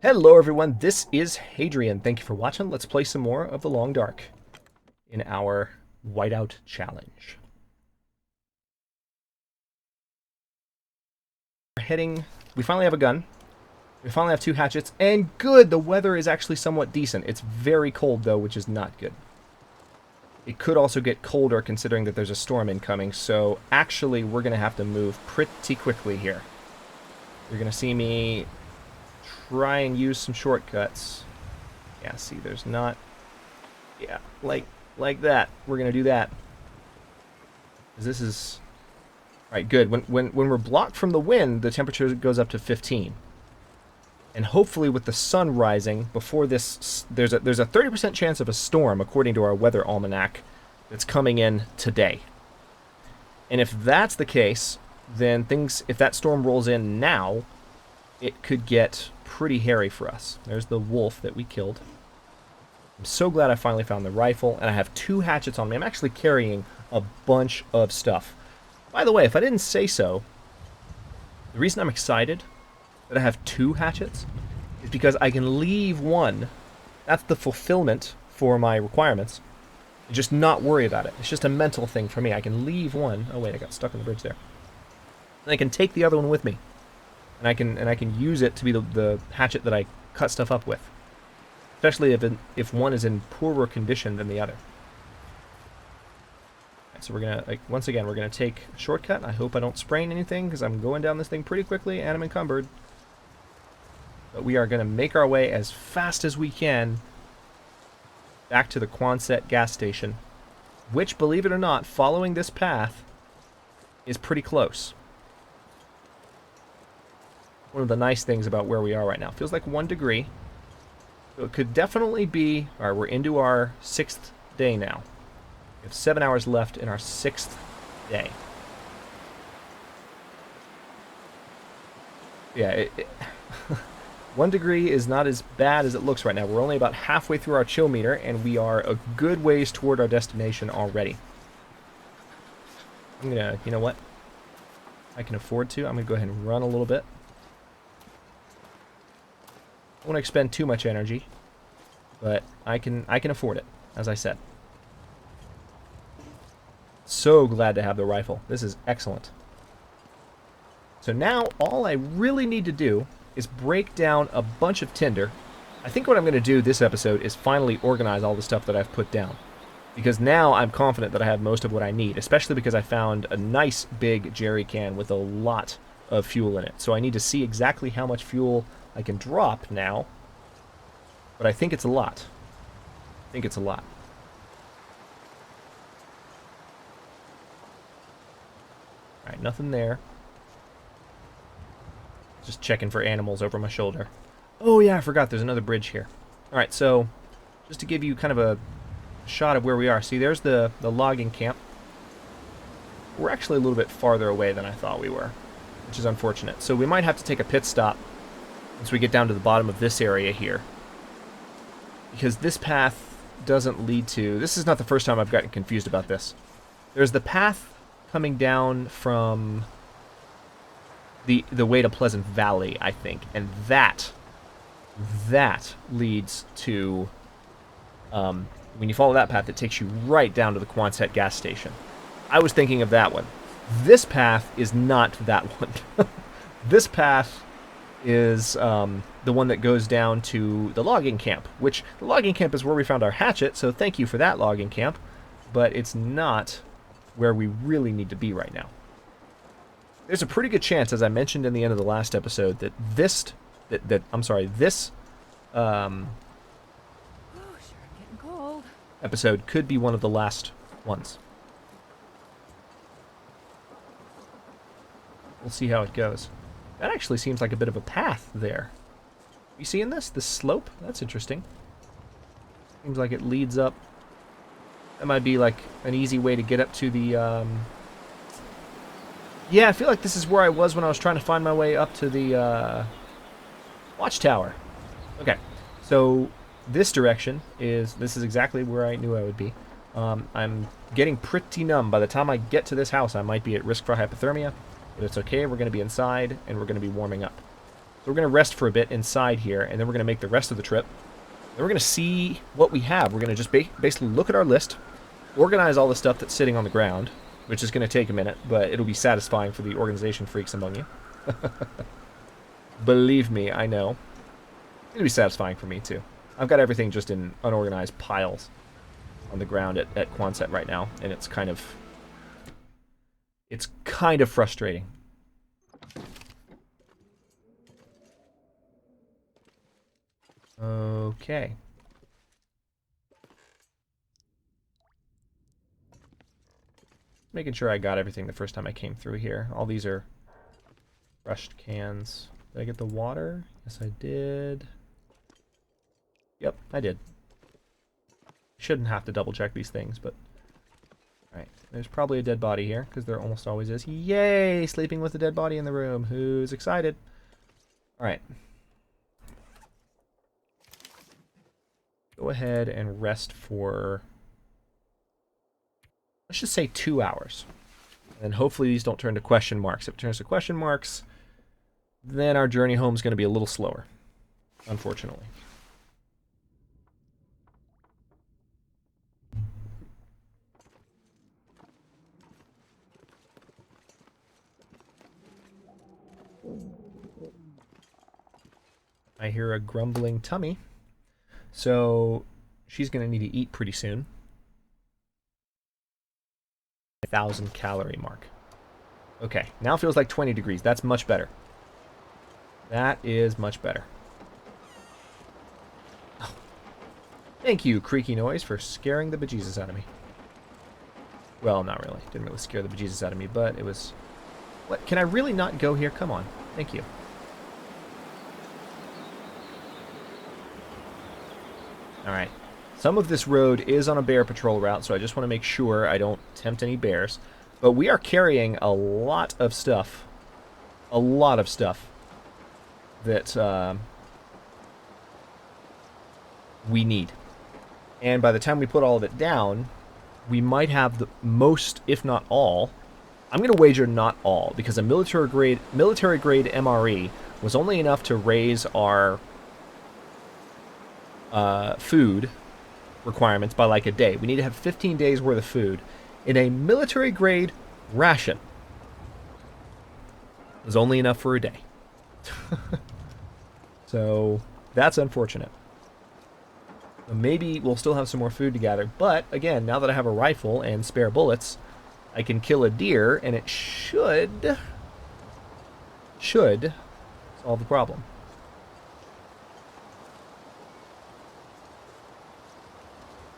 Hello everyone, this is Hadrian. Thank you for watching. Let's play some more of The Long Dark in our Whiteout challenge. We finally have a gun. We finally have 2 hatchets, and good, the weather is actually somewhat decent. It's very cold though, which is not good. It could also get colder considering that there's a storm incoming, so actually we're going to have to move pretty quickly here. You're going to see me try and use some shortcuts. Yeah, see, there's not... Yeah, like that. We're going to do that. This is... Alright, good. When we're blocked from the wind, the temperature goes up to 15. And hopefully with the sun rising before this... There's a 30% chance of a storm, according to our weather almanac, that's coming in today. And if that's the case, then if that storm rolls in now, it could get pretty hairy for us. There's the wolf that we killed. I'm so glad I finally found the rifle, and I have 2 hatchets on me. I'm actually carrying a bunch of stuff. By the way, if I didn't say so, the reason I'm excited that I have 2 hatchets is because I can leave one. That's the fulfillment for my requirements. And just not worry about it. It's just a mental thing for me. I can leave one. Oh wait, I got stuck on the bridge there. And I can take the other one with me. And I can use it to be the hatchet that I cut stuff up with, especially if one is in poorer condition than the other. Right, so we're gonna once again we're gonna take a shortcut. I hope I don't sprain anything because I'm going down this thing pretty quickly and I'm encumbered. But we are gonna make our way as fast as we can back to the Quonset gas station, which, believe it or not, following this path is pretty close. One of the nice things about where we are right now. Feels like 1 degree. So it could definitely be... Alright, we're into our 6th day now. We have 7 hours left in our 6th day. Yeah, 1 degree is not as bad as it looks right now. We're only about halfway through our chill meter, and we are a good ways toward our destination already. I'm gonna... You know what? I can afford to. I'm gonna go ahead and run a little bit. I don't want to expend too much energy, but I can afford it, as I said. So glad to have the rifle. This is excellent. So now all I really need to do is break down a bunch of tinder. I think what I'm going to do this episode is finally organize all the stuff that I've put down, because now I'm confident that I have most of what I need, especially because I found a nice big jerry can with a lot of fuel in it. So I need to see exactly how much fuel I can drop now, but I think it's a lot. I think it's a lot. Alright, nothing there. Just checking for animals over my shoulder. Oh yeah, I forgot there's another bridge here. Alright, so just to give you kind of a shot of where we are. See, there's the logging camp. We're actually a little bit farther away than I thought we were, which is unfortunate. So we might have to take a pit stop once we get down to the bottom of this area here, because this path doesn't lead to... This is not the first time I've gotten confused about this. There's the path coming down from the way to Pleasant Valley, I think, and that leads to... when you follow that path, it takes you right down to the Quonset gas station. I was thinking of that one. This path is not that one. This path is the one that goes down to the logging camp, which the logging camp is where we found our hatchet, so thank you for that, logging camp, but it's not where we really need to be right now. There's a pretty good chance, as I mentioned in the end of the last episode, that this episode could be one of the last ones. We'll see how it goes. That actually seems like a bit of a path there. You seeing this? This slope? That's interesting. Seems like it leads up. That might be like an easy way to get up to the... Yeah, I feel like this is where I was when I was trying to find my way up to the watchtower. Okay, so this direction this is exactly where I knew I would be. I'm getting pretty numb. By the time I get to this house, I might be at risk for hypothermia. But it's okay, we're going to be inside, and we're going to be warming up. So we're going to rest for a bit inside here, and then we're going to make the rest of the trip. Then we're going to see what we have. We're going to just basically look at our list, organize all the stuff that's sitting on the ground, which is going to take a minute, but it'll be satisfying for the organization freaks among you. Believe me, I know. It'll be satisfying for me, too. I've got everything just in unorganized piles on the ground at Quonset right now, and it's kind of frustrating. Okay. Making sure I got everything the first time I came through here. All these are crushed cans. Did I get the water? Yes, I did. Yep, I did. Shouldn't have to double check these things, but... Alright, there's probably a dead body here, because there almost always is. Yay! Sleeping with a dead body in the room. Who's excited? Alright. Go ahead and rest for... let's just say 2 hours. And hopefully these don't turn to question marks. If it turns to question marks, then our journey home is going to be a little slower, unfortunately. I hear a grumbling tummy, so she's going to need to eat pretty soon. 1,000 calorie mark. Okay, now feels like 20 degrees. That's much better. That is much better. Oh. Thank you, creaky noise, for scaring the bejesus out of me. Well, not really. Didn't really scare the bejesus out of me, but it was... What? Can I really not go here? Come on. Thank you. Alright. Some of this road is on a bear patrol route, so I just want to make sure I don't tempt any bears. But we are carrying a lot of stuff. A lot of stuff that we need. And by the time we put all of it down, we might have the most, if not all. I'm going to wager not all, because a military grade MRE was only enough to raise our food requirements by like a day. We need to have 15 days worth of food in a military grade ration. It was only enough for a day. So that's unfortunate. Maybe we'll still have some more food to gather, but again, now that I have a rifle and spare bullets, I can kill a deer and it should solve the problem.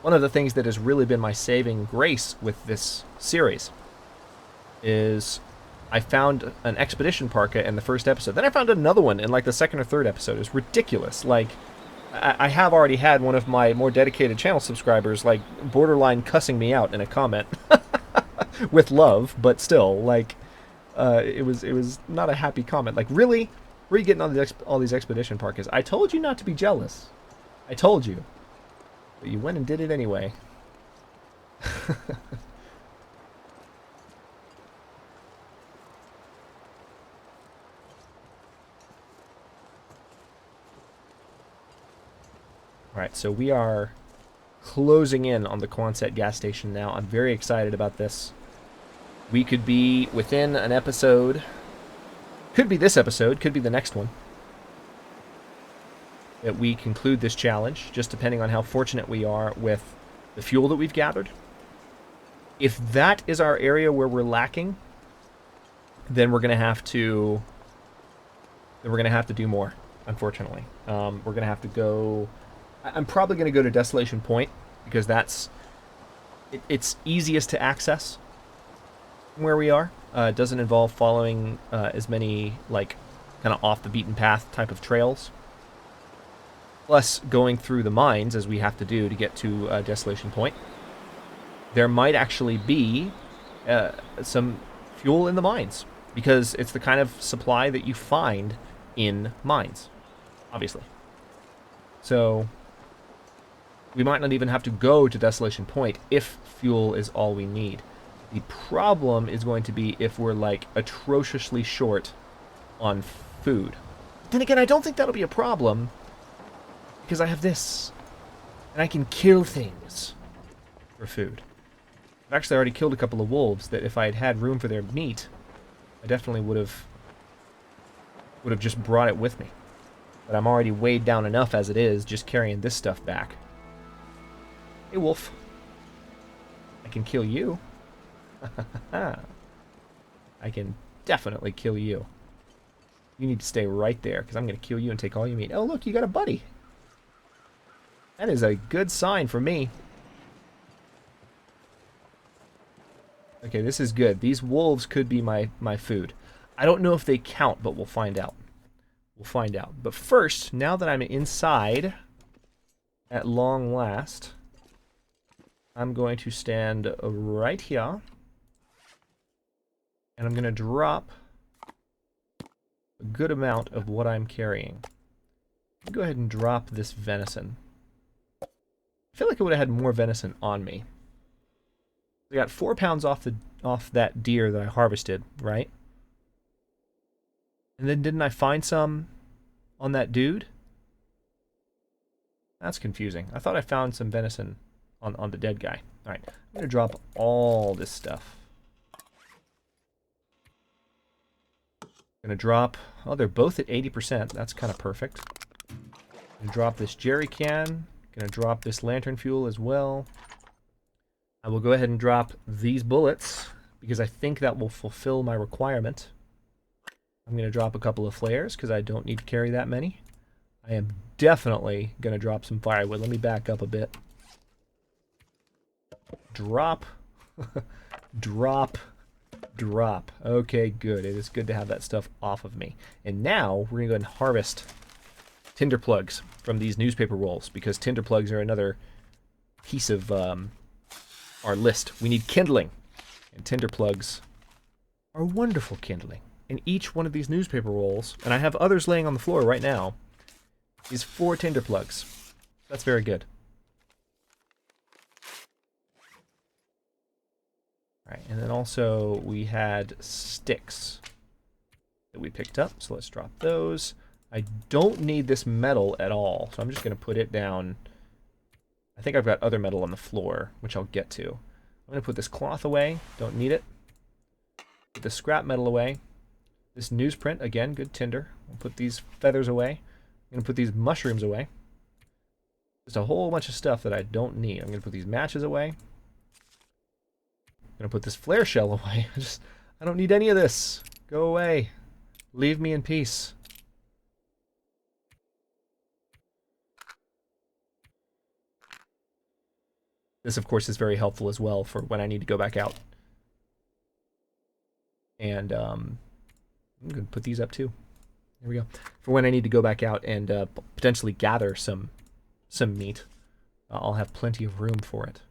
One of the things that has really been my saving grace with this series is I found an expedition parka in the first episode. Then I found another one in like the second or third episode. It was ridiculous. Like, I have already had one of my more dedicated channel subscribers like borderline cussing me out in a comment with love, but still, like, it was not a happy comment. Like, really? Where are you getting all these expedition parkas? I told you not to be jealous. I told you. But you went and did it anyway. Alright, so we are closing in on the Quonset gas station now. I'm very excited about this. We could be within an episode. Could be this episode, could be the next one, that we conclude this challenge, just depending on how fortunate we are with the fuel that we've gathered. If that is our area where we're lacking, then we're going to have to do more, unfortunately. We're going to have to go... I'm probably going to go to Desolation Point, because it's easiest to access from where we are. It doesn't involve following as many, like, kind of off the beaten path type of trails. Plus, going through the mines, as we have to do to get to Desolation Point, there might actually be some fuel in the mines, because it's the kind of supply that you find in mines, obviously. So, we might not even have to go to Desolation Point if fuel is all we need. The problem is going to be if we're, like, atrociously short on food. Then again, I don't think that'll be a problem, because I have this. And I can kill things for food. I've actually already killed a couple of wolves that if I had had room for their meat, I definitely would have just brought it with me. But I'm already weighed down enough as it is, just carrying this stuff back. Hey, wolf. I can kill you. I can definitely kill you. You need to stay right there, because I'm going to kill you and take all your meat. Oh, look, you got a buddy. That is a good sign for me. Okay, this is good. These wolves could be my food. I don't know if they count, but we'll find out. We'll find out. But first, now that I'm inside, at long last, I'm going to stand right here. And I'm going to drop a good amount of what I'm carrying. Go ahead and drop this venison. I feel like I would have had more venison on me. I got 4 pounds off that deer that I harvested, right? And then didn't I find some on that dude? That's confusing. I thought I found some venison on the dead guy. Alright, I'm going to drop all this stuff. Going to drop... Oh, they're both at 80%. That's kind of perfect. Going to drop this jerry can. Going to drop this lantern fuel as well. I will go ahead and drop these bullets, because I think that will fulfill my requirement. I'm going to drop a couple of flares, because I don't need to carry that many. I am definitely going to drop some firewood. Let me back up a bit. Drop. Drop. Drop. Okay, good. It is good to have that stuff off of me. And now, we're going to go ahead and harvest tinder plugs from these newspaper rolls, because tinder plugs are another piece of our list. We need kindling, and tinder plugs are wonderful kindling. And each one of these newspaper rolls, and I have others laying on the floor right now, is 4 tinder plugs. That's very good. Alright, and then also we had sticks that we picked up, so let's drop those. I don't need this metal at all, so I'm just going to put it down. I think I've got other metal on the floor, which I'll get to. I'm going to put this cloth away, don't need it. Put the scrap metal away. This newsprint, again, good tinder. We'll put these feathers away. I'm going to put these mushrooms away. Just a whole bunch of stuff that I don't need. I'm going to put these matches away. I'm going to put this flare shell away. I don't need any of this. Go away. Leave me in peace. This, of course, is very helpful as well for when I need to go back out. And I'm going to put these up too. There we go. For when I need to go back out and potentially gather some meat, I'll have plenty of room for it.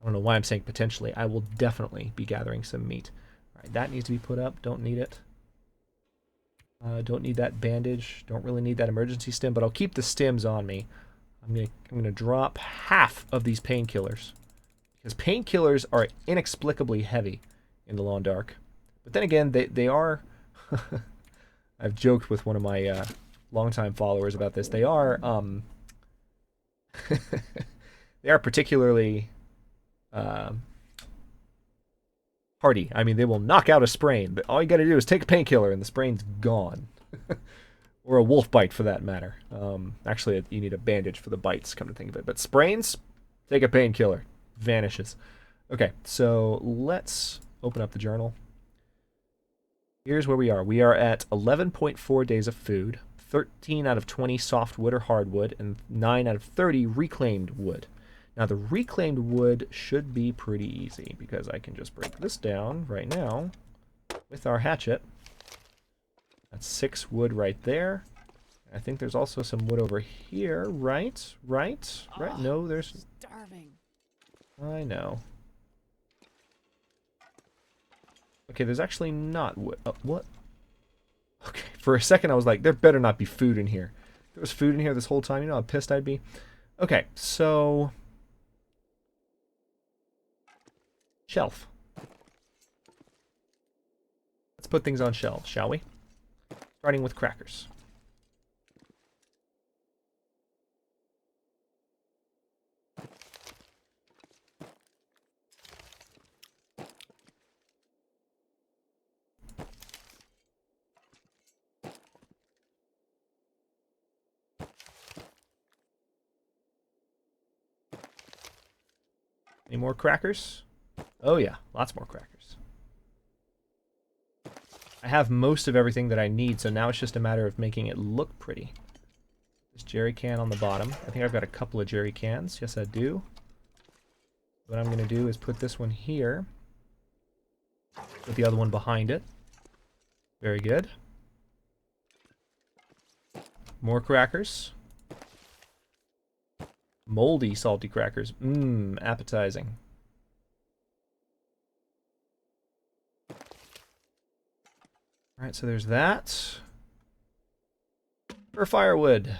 I don't know why I'm saying potentially. I will definitely be gathering some meat. All right, that needs to be put up. Don't need it. Don't need that bandage. Don't really need that emergency stim, but I'll keep the stims on me. I'm gonna drop half of these painkillers, because painkillers are inexplicably heavy in the Long Dark. But then again, they are. I've joked with one of my longtime followers about this. They are they are particularly hardy. I mean, they will knock out a sprain, but all you got to do is take a painkiller and the sprain's gone. Or a wolf bite, for that matter. Actually, you need a bandage for the bites, come to think of it. But sprains, take a painkiller. Vanishes. Okay, so let's open up the journal. Here's where we are. We are at 11.4 days of food, 13 out of 20 softwood or hardwood, and 9 out of 30 reclaimed wood. Now, the reclaimed wood should be pretty easy, because I can just break this down right now with our hatchet. That's 6 wood right there. I think there's also some wood over here, right? Right? No, there's... Starving. I know. Okay, there's actually not wood. What? Okay, for a second I was like, there better not be food in here. There was food in here this whole time. You know how pissed I'd be? Okay, so... Shelf. Let's put things on shelves, shall we? Starting with crackers. Any more crackers? Oh yeah, lots more crackers. I have most of everything that I need, so now it's just a matter of making it look pretty. This jerry can on the bottom. I think I've got a couple of jerry cans. Yes, I do. What I'm going to do is put this one here. Put the other one behind it. Very good. More crackers. Moldy salty crackers. Mmm, appetizing. Alright, so there's that. For firewood.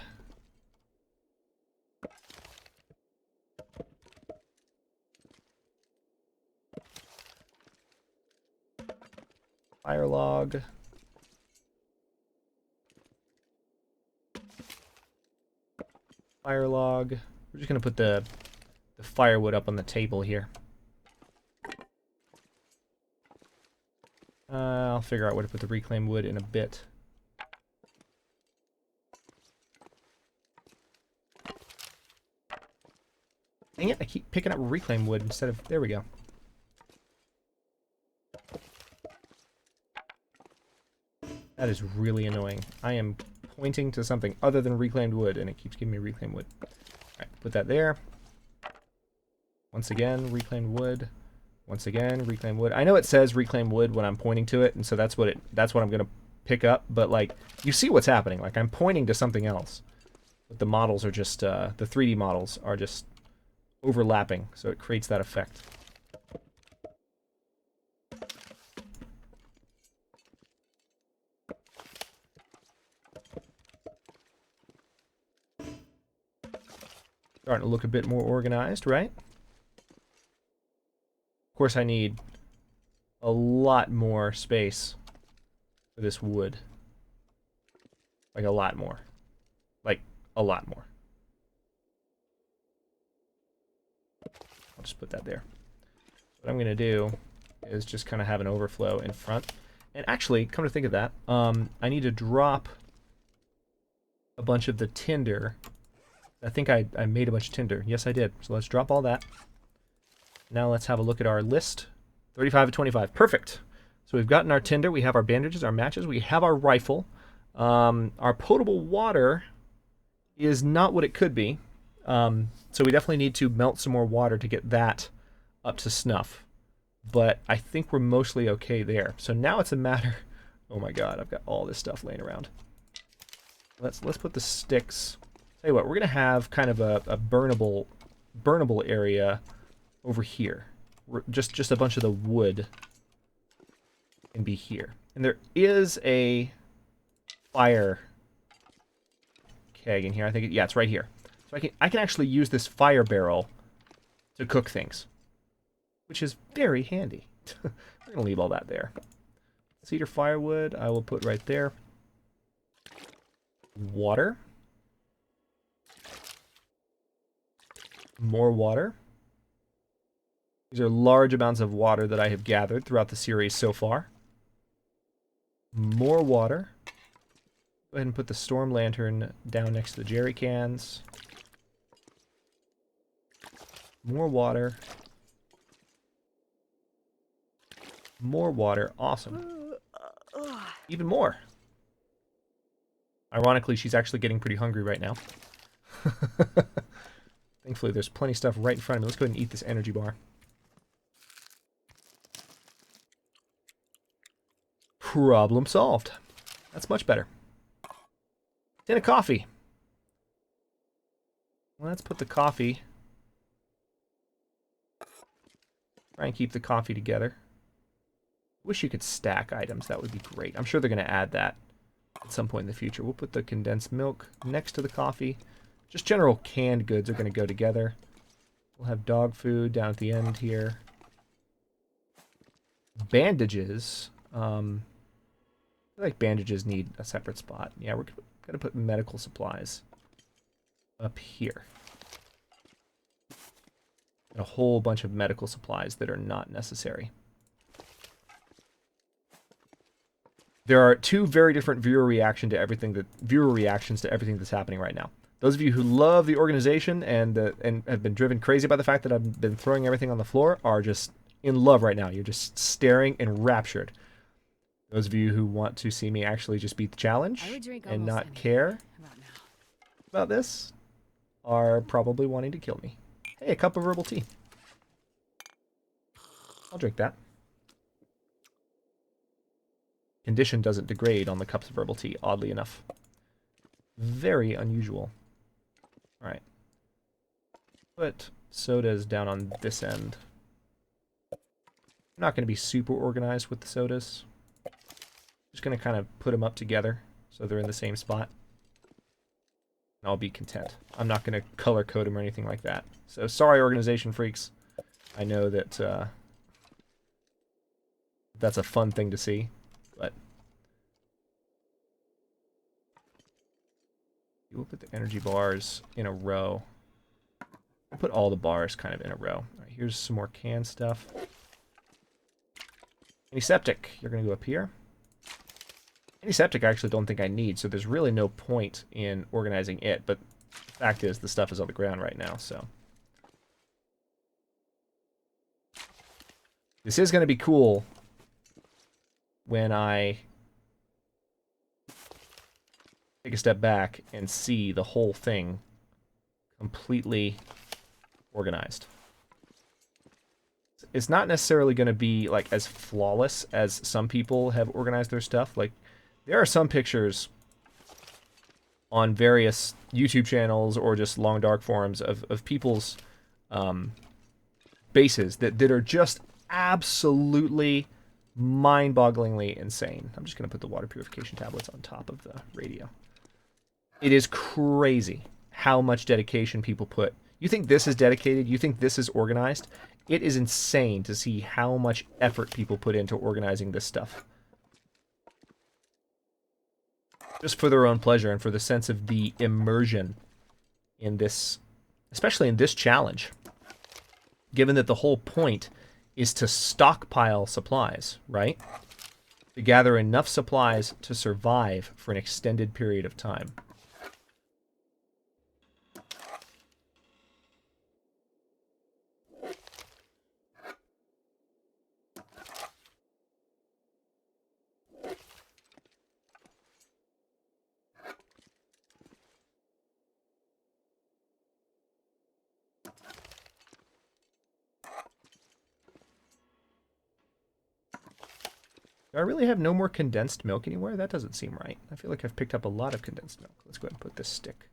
Fire log. Fire log. We're just going to put the firewood up on the table here. I'll figure out where to put the reclaimed wood in a bit. Dang it, I keep picking up reclaimed wood instead of... There we go. That is really annoying. I am pointing to something other than reclaimed wood, and it keeps giving me reclaimed wood. Alright, put that there. Once again, reclaimed wood. Once again, reclaimed wood. I know it says reclaimed wood when I'm pointing to it, and so that's what I'm gonna pick up, but like, you see what's happening. Like, I'm pointing to something else. But the models are just, the 3D models are just overlapping, so it creates that effect. Starting to look a bit more organized, right? Of course, I need a lot more space for this wood. Like, a lot more. Like, a lot more. I'll just put that there. What I'm going to do is just kind of have an overflow in front. And actually, come to think of that, I need to drop a bunch of the tinder. I think I made a bunch of tinder. Yes, I did. So let's drop all that. Now let's have a look at our list. 35 to 25. Perfect. So we've gotten our tinder. We have our bandages, our matches. We have our rifle. Our potable water is not what it could be. So we definitely need to melt some more water to get that up to snuff. But I think we're mostly okay there. So now it's a matter... Oh my god, I've got all this stuff laying around. Let's put the sticks... Tell you what, we're going to have kind of a burnable area over here. Just a bunch of the wood can be here. And there is a fire keg in here. I think, yeah, it's right here. So I can actually use this fire barrel to cook things, which is very handy. We're going to leave all that there. Cedar firewood, I will put right there. Water. More water. These are large amounts of water that I have gathered throughout the series so far. More water. Go ahead and put the storm lantern down next to the jerry cans. More water. More water. Awesome. Even more. Ironically, she's actually getting pretty hungry right now. Thankfully, there's plenty of stuff right in front of me. Let's go ahead and eat this energy bar. Problem solved. That's much better. Tin of coffee. Let's put the coffee. Try and keep the coffee together. Wish you could stack items. That would be great. I'm sure they're going to add that at some point in the future. We'll put the condensed milk next to the coffee. Just general canned goods are going to go together. We'll have dog food down at the end here. Bandages. I feel like bandages need a separate spot. Yeah, we're going to put medical supplies up here. And a whole bunch of medical supplies that are not necessary. There are two very different viewer reactions to everything that's happening right now. Those of you who love the organization and have been driven crazy by the fact that I've been throwing everything on the floor are just in love right now. You're just staring and raptured. Those of you who want to see me actually just beat the challenge and not care about this are probably wanting to kill me. Hey, a cup of herbal tea. I'll drink that. Condition doesn't degrade on the cups of herbal tea, oddly enough. Very unusual. Alright. Put sodas down on this end. I'm not going to be super organized with the sodas. Just going to kind of put them up together so they're in the same spot. And I'll be content. I'm not going to color code them or anything like that. So sorry, organization freaks. I know that that's a fun thing to see, but we'll put the energy bars in a row. We'll put all the bars kind of in a row. All right, here's some more canned stuff. Antiseptic, you're going to go up here. Antiseptic I actually don't think I need, so there's really no point in organizing it, but the fact is the stuff is on the ground right now, so. This is going to be cool when I take a step back and see the whole thing completely organized. It's not necessarily going to be like as flawless as some people have organized their stuff. Like, there are some pictures on various YouTube channels or just long dark forums of people's bases that are just absolutely mind-bogglingly insane. I'm just going to put the water purification tablets on top of the radio. It is crazy how much dedication people put. You think this is dedicated? You think this is organized? It is insane to see how much effort people put into organizing this stuff. Just for their own pleasure and for the sense of the immersion in this, especially in this challenge. Given that the whole point is to stockpile supplies, right? To gather enough supplies to survive for an extended period of time. Do I really have no more condensed milk anywhere? That doesn't seem right. I feel like I've picked up a lot of condensed milk. Let's go ahead and put this stick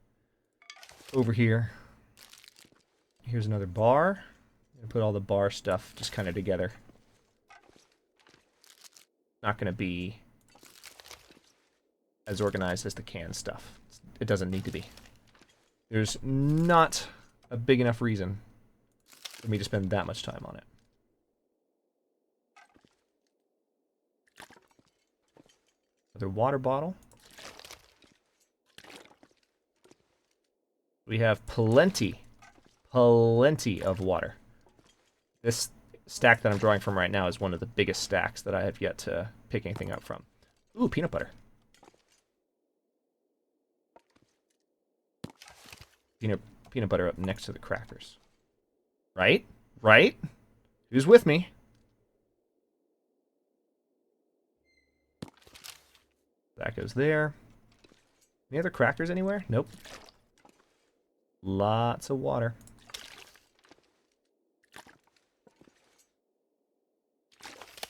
over here. Here's another bar. I'm going to put all the bar stuff just kind of together. Not going to be as organized as the canned stuff. It doesn't need to be. There's not a big enough reason for me to spend that much time on it. Another water bottle. We have plenty of water. This stack that I'm drawing from right now is one of the biggest stacks that I have yet to pick anything up from. Ooh, peanut butter. Peanut butter up next to the crackers. Right? Right? Who's with me? That goes there. Any other crackers anywhere? Nope. Lots of water.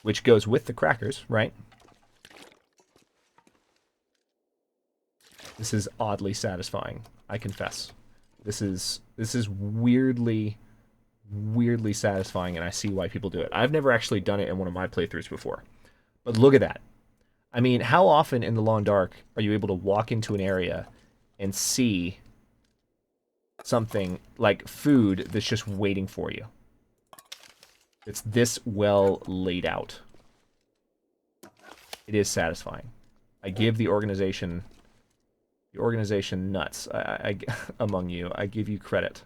Which goes with the crackers, right? This is oddly satisfying, I confess. This is weirdly satisfying, and I see why people do it. I've never actually done it in one of my playthroughs before. But look at that. I mean, how often in the long dark are you able to walk into an area and see something like food that's just waiting for you? It's this well laid out. It is satisfying. I give the organization nuts among you. I give you credit.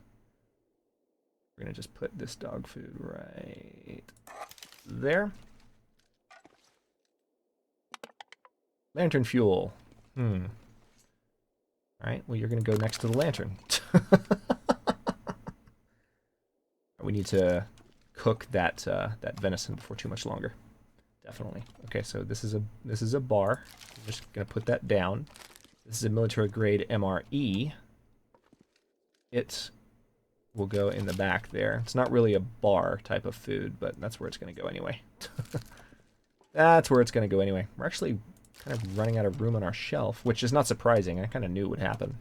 We're going to just put this dog food right there. Lantern fuel. Alright, well, you're going to go next to the lantern. We need to cook that that venison for too much longer. Definitely. Okay, so this is a bar. I'm just going to put that down. This is a military grade MRE. It will go in the back there. It's not really a bar type of food, but that's where it's going to go anyway. That's where it's going to go anyway. We're actually kind of running out of room on our shelf, which is not surprising. I kind of knew it would happen.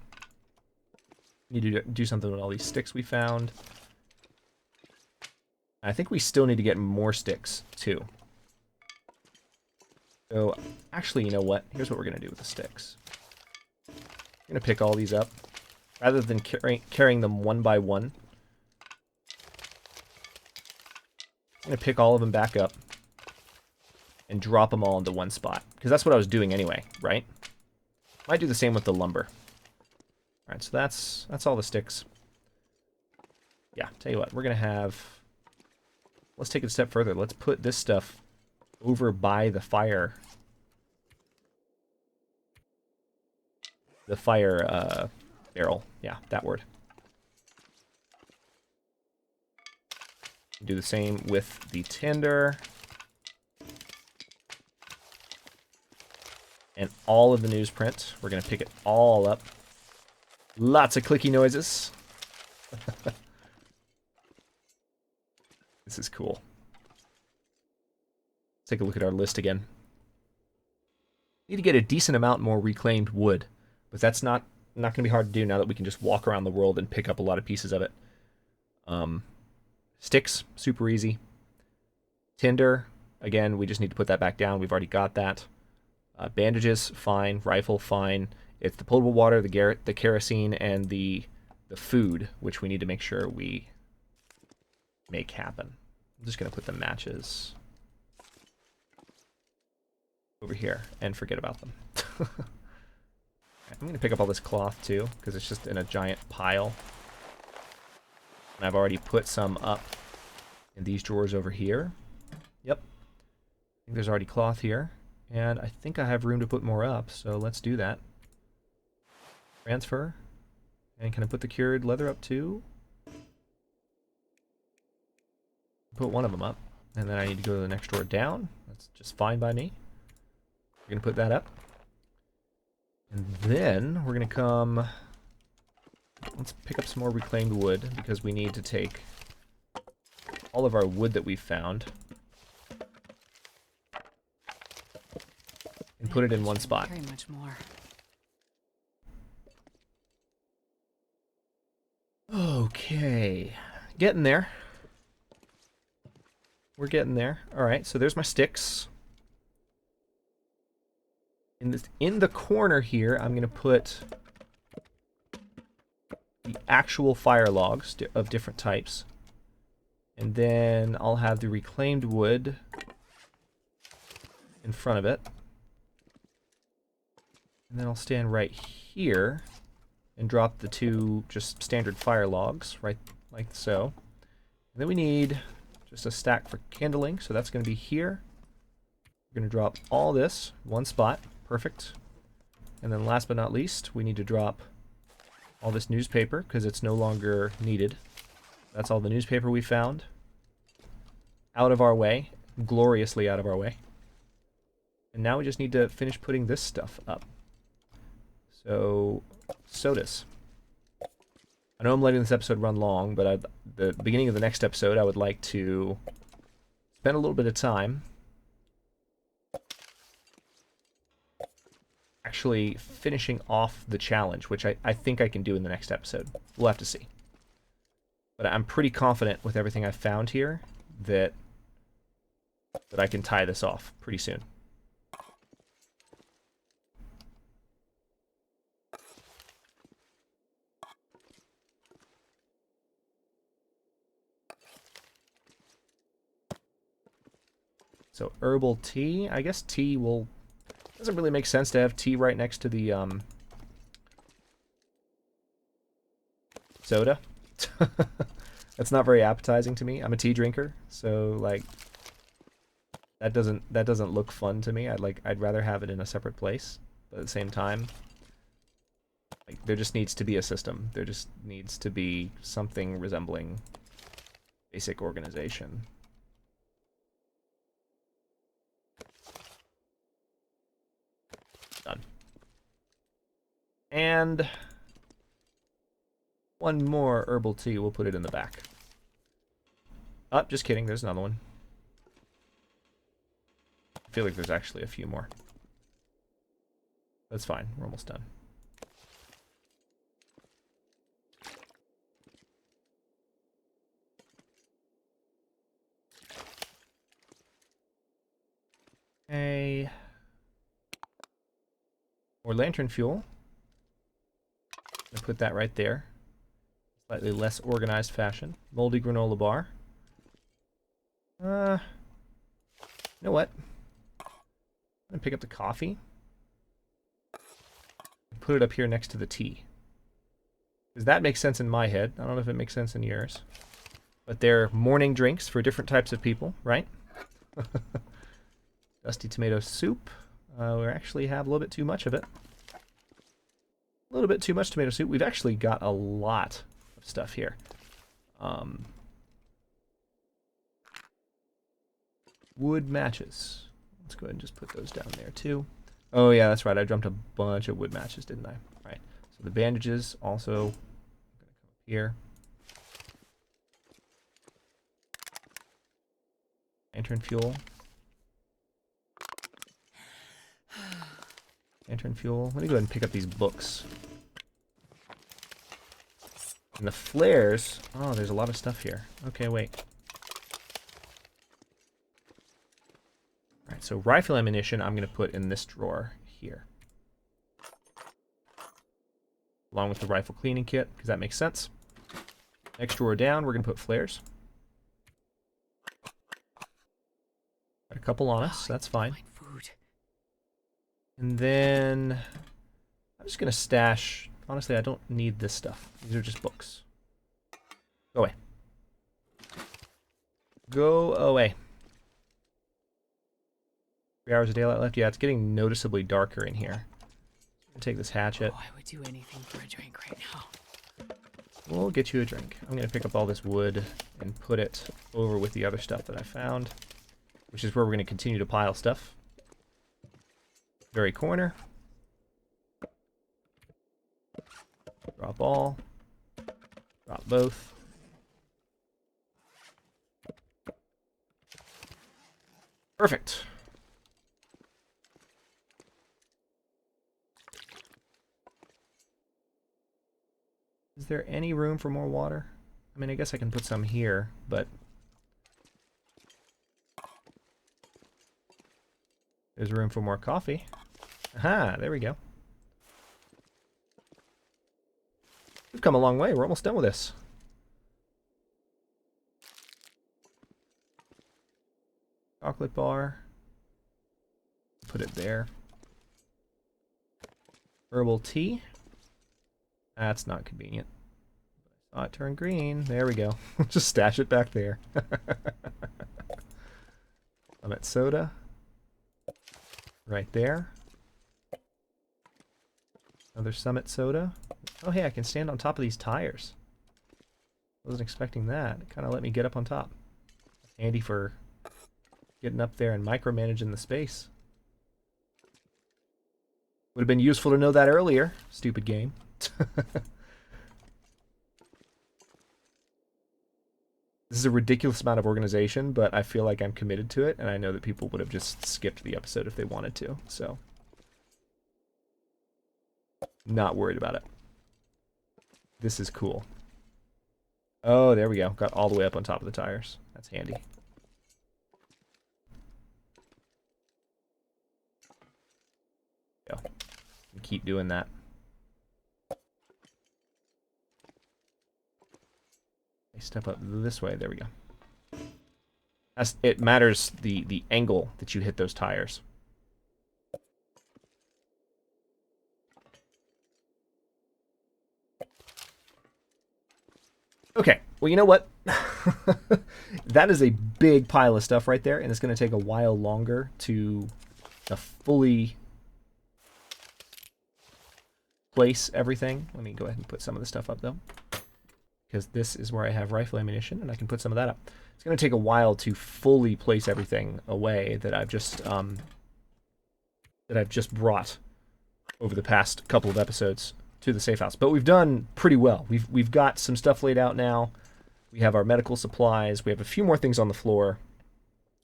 Need to do something with all these sticks we found. I think we still need to get more sticks, too. So, actually, you know what? Here's what we're going to do with the sticks. I'm going to pick all these up. Rather than carrying them one by one, I'm going to pick all of them back up and drop them all into one spot. Because that's what I was doing anyway, right? Might do the same with the lumber. Alright, so that's all the sticks. Yeah, tell you what, we're going to have... Let's take it a step further. Let's put this stuff over by the fire. The fire barrel. Yeah, that word. Do the same with the tinder. And all of the newsprint. We're going to pick it all up. Lots of clicky noises. This is cool. Let's take a look at our list again. Need to get a decent amount more reclaimed wood, but that's not going to be hard to do now that we can just walk around the world and pick up a lot of pieces of it. Sticks, super easy. Tinder, again, we just need to put that back down. We've already got that. Bandages, fine. Rifle, fine. It's the potable water, the kerosene, and the food, which we need to make sure we make happen. I'm just going to put the matches over here and forget about them. I'm going to pick up all this cloth too, because it's just in a giant pile. And I've already put some up in these drawers over here. Yep. I think there's already cloth here. And I think I have room to put more up, so let's do that. Transfer. And can I put the cured leather up too? Put one of them up. And then I need to go to the next drawer down. That's just fine by me. We're going to put that up. And then we're going to come... Let's pick up some more reclaimed wood, because we need to take all of our wood that we've found and put it in one spot. Very much more. Okay. Getting there. We're getting there. Alright, so there's my sticks. In the corner here, I'm going to put the actual fire logs of different types. And then I'll have the reclaimed wood in front of it. And then I'll stand right here and drop the two just standard fire logs, right like so. And then we need just a stack for kindling, so that's going to be here. We're going to drop all this in one spot. Perfect. And then last but not least, we need to drop all this newspaper because it's no longer needed. That's all the newspaper we found. Out of our way. Gloriously out of our way. And now we just need to finish putting this stuff up. So, sodas. I know I'm letting this episode run long, but at the beginning of the next episode, I would like to spend a little bit of time actually finishing off the challenge, which I think I can do in the next episode. We'll have to see. But I'm pretty confident with everything I've found here that I can tie this off pretty soon. So herbal tea, I guess tea will... Doesn't really make sense to have tea right next to the soda. That's not very appetizing to me. I'm a tea drinker, so like that doesn't look fun to me. I'd rather have it in a separate place. But at the same time, like there just needs to be a system. There just needs to be something resembling basic organization. Done. And one more herbal tea. We'll put it in the back. Oh, just kidding. There's another one. I feel like there's actually a few more. That's fine. We're almost done. Okay. More lantern fuel. I'll put that right there. Slightly less organized fashion. Moldy granola bar. You know what? I'm gonna pick up the coffee. Put it up here next to the tea. Because that makes sense in my head. I don't know if it makes sense in yours. But they're morning drinks for different types of people, right? Dusty tomato soup. We actually have a little bit too much of it. A little bit too much tomato soup. We've actually got a lot of stuff here. Wood matches. Let's go ahead and just put those down there too. Oh yeah, that's right. I dumped a bunch of wood matches, didn't I? Right. So the bandages also I'm gonna come up here. Lantern fuel. Lantern fuel. Let me go ahead and pick up these books. And the flares. Oh, there's a lot of stuff here. Okay, wait. Alright, so rifle ammunition I'm going to put in this drawer here. Along with the rifle cleaning kit, because that makes sense. Next drawer down, we're going to put flares. Got a couple on us, that's fine. And then I'm just going to stash. Honestly, I don't need this stuff. These are just books. Go away. Go away. 3 hours of daylight left. Yeah, it's getting noticeably darker in here. I'll take this hatchet. Oh, I would do anything for a drink right now. We'll get you a drink. I'm going to pick up all this wood and put it over with the other stuff that I found, which is where we're going to continue to pile stuff. Very corner. Drop all. Drop both. Perfect. Is there any room for more water? I mean, I guess I can put some here, but there's room for more coffee. Aha, there we go. We've come a long way. We're almost done with this. Chocolate bar. Put it there. Herbal tea. That's not convenient. I saw it turn green. There we go. Just stash it back there. Summit soda. Right there. Another Summit soda. Oh hey, I can stand on top of these tires. Wasn't expecting that. It kind of let me get up on top. Handy for getting up there and micromanaging the space. Would have been useful to know that earlier. Stupid game. This is a ridiculous amount of organization, but I feel like I'm committed to it, and I know that people would have just skipped the episode if they wanted to, so not worried about it. This is cool. Oh, there we go. Got all the way up on top of the tires. That's handy. Go. And keep doing that. Step up this way. There we go. It matters the angle that you hit those tires. Okay, well, you know what? That is a big pile of stuff right there, and it's going to take a while longer to fully place everything. Let me go ahead and put some of the stuff up, though, because this is where I have rifle ammunition, and I can put some of that up. It's going to take a while to fully place everything away that I've just brought over the past couple of episodes to the safe house. But we've done pretty well. We've got some stuff laid out now. We have our medical supplies. We have a few more things on the floor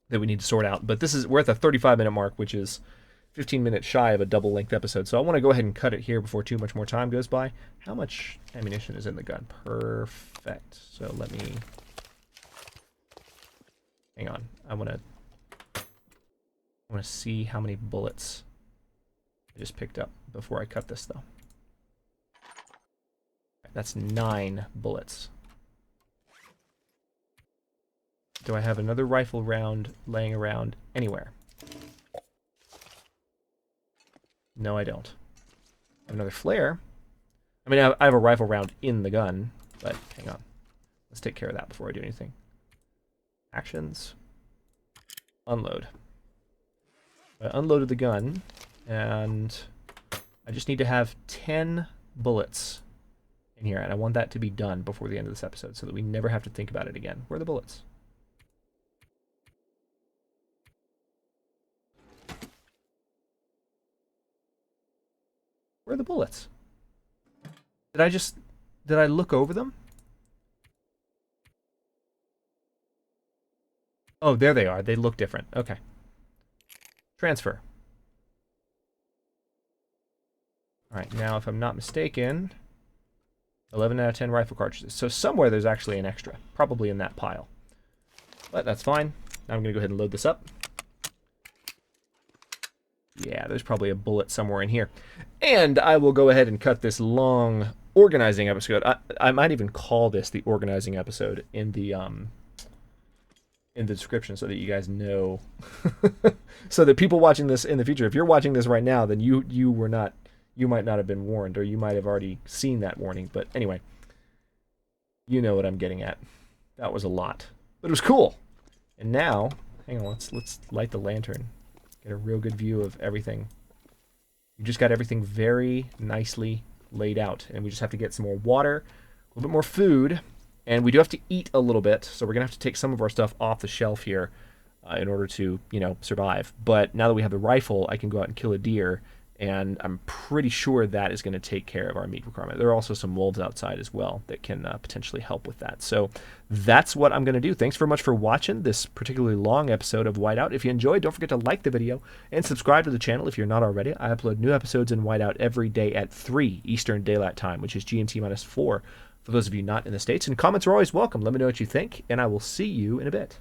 that we need to sort out. But we're at the 35-minute mark, which is 15 minutes shy of a double-length episode. So I want to go ahead and cut it here before too much more time goes by. How much ammunition is in the gun? Perfect. So let me... Hang on. I want to see how many bullets I just picked up before I cut this, though. That's 9 bullets. Do I have another rifle round laying around anywhere? No, I don't. I have another flare. I mean, I have a rifle round in the gun, but hang on. Let's take care of that before I do anything. Actions. Unload. I unloaded the gun, and I just need to have 10 bullets in here, and I want that to be done before the end of this episode so that we never have to think about it again. Where are the bullets? Where are the bullets? Did I look over them? Oh, there they are. They look different. Okay. Transfer. Alright, now if I'm not mistaken, 11 out of 10 rifle cartridges. So somewhere there's actually an extra. Probably in that pile. But that's fine. Now I'm going to go ahead and load this up. Yeah, there's probably a bullet somewhere in here. And I will go ahead and cut this long organizing episode. I might even call this the organizing episode in the description so that you guys know. So that people watching this in the future, if you're watching this right now, then you might not have been warned, or you might have already seen that warning. But anyway, you know what I'm getting at. That was a lot, but it was cool. And now, hang on, let's light the lantern. Get a real good view of everything. We just got everything very nicely laid out, and we just have to get some more water, a little bit more food, and we do have to eat a little bit, so we're gonna have to take some of our stuff off the shelf here in order to, survive. But now that we have the rifle, I can go out and kill a deer, and I'm pretty sure that is going to take care of our meat requirement. There are also some wolves outside as well that can potentially help with that. So that's what I'm going to do. Thanks very much for watching this particularly long episode of Whiteout. If you enjoyed, don't forget to like the video and subscribe to the channel if you're not already. I upload new episodes in Whiteout every day at 3 Eastern Daylight Time, which is GMT-4 for those of you not in the States. And comments are always welcome. Let me know what you think, and I will see you in a bit.